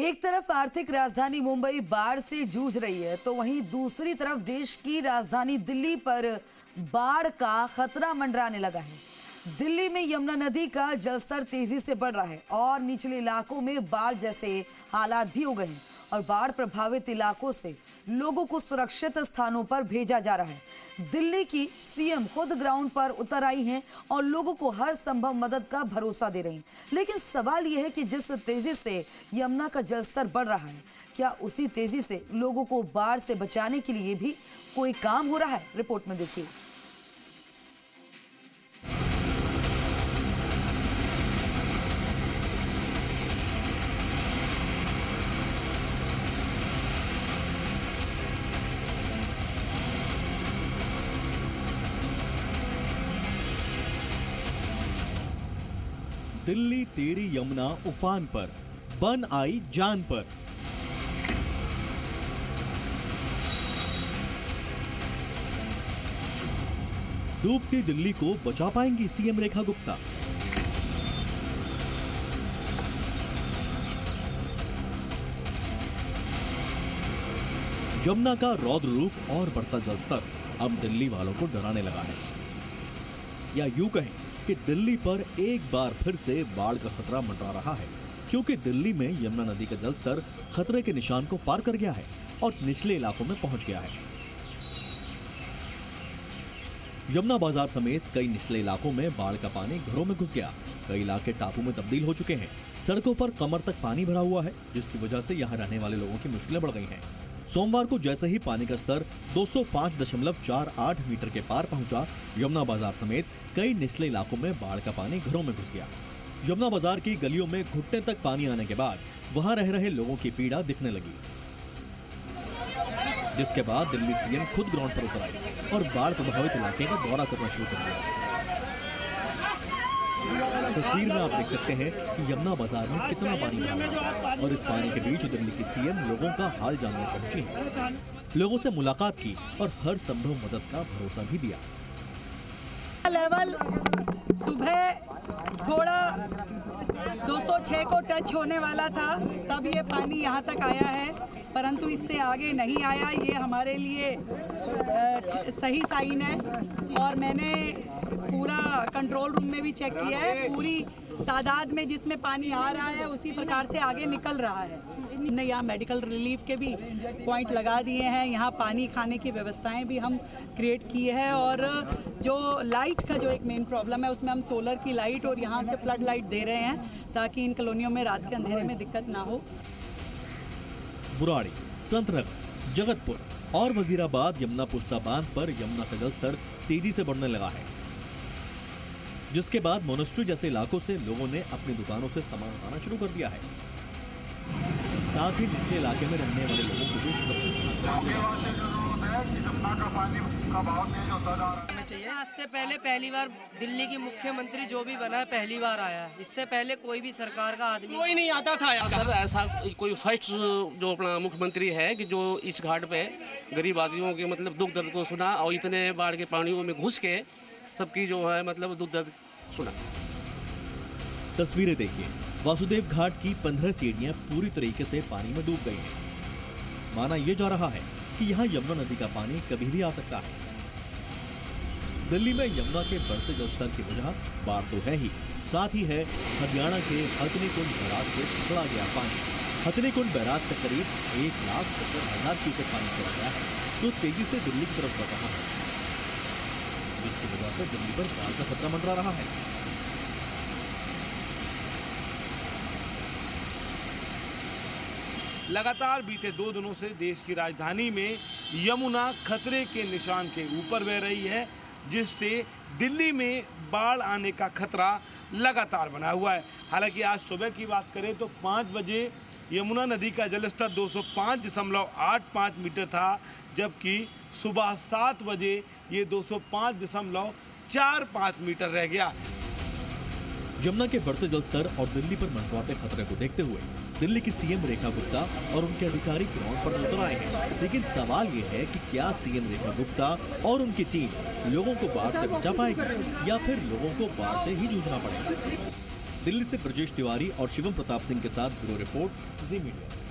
एक तरफ आर्थिक राजधानी मुंबई बाढ़ से जूझ रही है, तो वहीं दूसरी तरफ देश की राजधानी दिल्ली पर बाढ़ का खतरा मंडराने लगा है। दिल्ली में यमुना नदी का जलस्तर तेजी से बढ़ रहा है और निचले इलाकों में बाढ़ जैसे हालात भी हो गए हैं और बाढ़ प्रभावित इलाकों से लोगों को सुरक्षित स्थानों पर भेजा जा रहा है। दिल्ली की सीएम खुद ग्राउंड पर उतर आई हैं और लोगों को हर संभव मदद का भरोसा दे रही हैं। लेकिन सवाल यह है कि जिस तेजी से यमुना का जलस्तर बढ़ रहा है, क्या उसी तेजी से लोगों को बाढ़ से बचाने के लिए भी कोई काम हो रहा है? रिपोर्ट में देखिए। दिल्ली तेरी यमुना उफान पर, बन आई जान पर। डूबती दिल्ली को बचा पाएंगी सीएम रेखा गुप्ता? यमुना का रौद्र रूप और बढ़ता जलस्तर अब दिल्ली वालों को डराने लगा है, या यूं कहें कि दिल्ली पर एक बार फिर से बाढ़ का खतरा मंडरा रहा है, क्योंकि दिल्ली में यमुना नदी का जलस्तर खतरे के निशान को पार कर गया है और निचले इलाकों में पहुंच गया है। यमुना बाजार समेत कई निचले इलाकों में बाढ़ का पानी घरों में घुस गया। कई इलाके टापू में तब्दील हो चुके हैं। सड़कों पर कमर तक पानी भरा हुआ है, जिसकी वजह से यहाँ रहने वाले लोगों की मुश्किलें बढ़ गई हैं। सोमवार को जैसे ही पानी का स्तर 205.48 मीटर के पार पहुंचा, यमुना बाजार समेत कई निचले इलाकों में बाढ़ का पानी घरों में घुस गया। यमुना बाजार की गलियों में घुटने तक पानी आने के बाद वहां रह रहे लोगों की पीड़ा दिखने लगी, जिसके बाद दिल्ली सीएम खुद ग्राउंड पर उतर आई और बाढ़ प्रभावित इलाके का दौरा करना शुरू कर दिया। तस्वीर में आप देख सकते हैं कि यमुना बाजार में कितना पानी भरा है और इस पानी के बीच दिल्ली की सीएम लोगों का हाल जानने पहुंची हैं। लोगों से मुलाकात की और हर संभव मदद का भरोसा भी दिया। लेवल सुबह थोड़ा 206 को टच होने वाला था, तब ये पानी यहाँ तक आया है, परंतु इससे आगे नहीं आया। ये हमारे लिए सही साइन है और मैंने पूरा कंट्रोल रूम में भी चेक किया है। पूरी तादाद में जिसमें पानी आ रहा है उसी प्रकार से आगे निकल रहा है। हमने यहाँ मेडिकल रिलीफ के भी पॉइंट लगा दिए हैं, यहाँ पानी खाने की व्यवस्थाएं भी हम क्रिएट की है और जो लाइट का जो एक मेन प्रॉब्लम है उसमें हम सोलर की लाइट और यहाँ से फ्लड लाइट दे रहे हैं ताकि इन कॉलोनियों में रात के अंधेरे में दिक्कत ना हो। बुराड़ी, संतनगर, जगतपुर और वजीराबाद यमुना पुस्ता बांध पर यमुना का जलस्तर तेजी से बढ़ने लगा है, जिसके बाद मोनेस्ट्री जैसे इलाकों से लोगों ने अपनी दुकानों से सामान उठाना शुरू कर दिया है। साथ ही निचले इलाके में रहने वाले लोगों को भी सुरक्षित आज से पहली बार दिल्ली की मुख्यमंत्री जो भी बना है पहली बार आया है। इससे पहले कोई भी सरकार का आदमी कोई नहीं आता था यार। सर ऐसा कोई फर्स्ट जो अपना मुख्यमंत्री है कि जो इस घाट पे गरीब आदमियों के मतलब दुख दर्द को सुना और इतने बाढ़ के पानियों में घुस के सबकी जो है मतलब दुख दर्द सुना। तस्वीरें देखिए, वासुदेव घाट की 15 सीढ़ियां पूरी तरीके से पानी में डूब गई हैं। माना यह जा रहा है कि यहाँ यमुना नदी का पानी कभी भी आ सकता है। दिल्ली में यमुना के बढ़ते जलस्तर की वजह बाढ़ तो है ही, साथ ही है हरियाणा के हथनीकुंड बैराज से छोड़ा गया पानी। हथनीकुंड बैराज से करीब 1,70,000 क्यूसेक पानी छोड़ा गया है, जो तेजी से दिल्ली की तरफ बढ़ रहा है, जिसकी वजह से दिल्ली पर बाढ़ का खतरा मंडरा रहा है। लगातार बीते 2 दिनों से देश की राजधानी में यमुना खतरे के निशान के ऊपर बह रही है, जिससे दिल्ली में बाढ़ आने का खतरा लगातार बना हुआ है। हालांकि आज सुबह की बात करें तो 5 बजे यमुना नदी का जलस्तर 205.85 मीटर था, जबकि सुबह 7 बजे ये 205.45 मीटर रह गया। यमुना के बढ़ते जलस्तर और दिल्ली पर मंडराते खतरे को देखते हुए दिल्ली की सीएम रेखा गुप्ता और उनके अधिकारी ग्राउंड पर उतर आए हैं। लेकिन सवाल ये है कि क्या सीएम रेखा गुप्ता और उनकी टीम लोगों को बाढ़ से बचा पाएगी या फिर लोगों को बाढ़ से ही जूझना पड़ेगा। दिल्ली से ब्रजेश तिवारी और शिवम प्रताप सिंह के साथ ब्यूरो रिपोर्ट, जी मीडिया।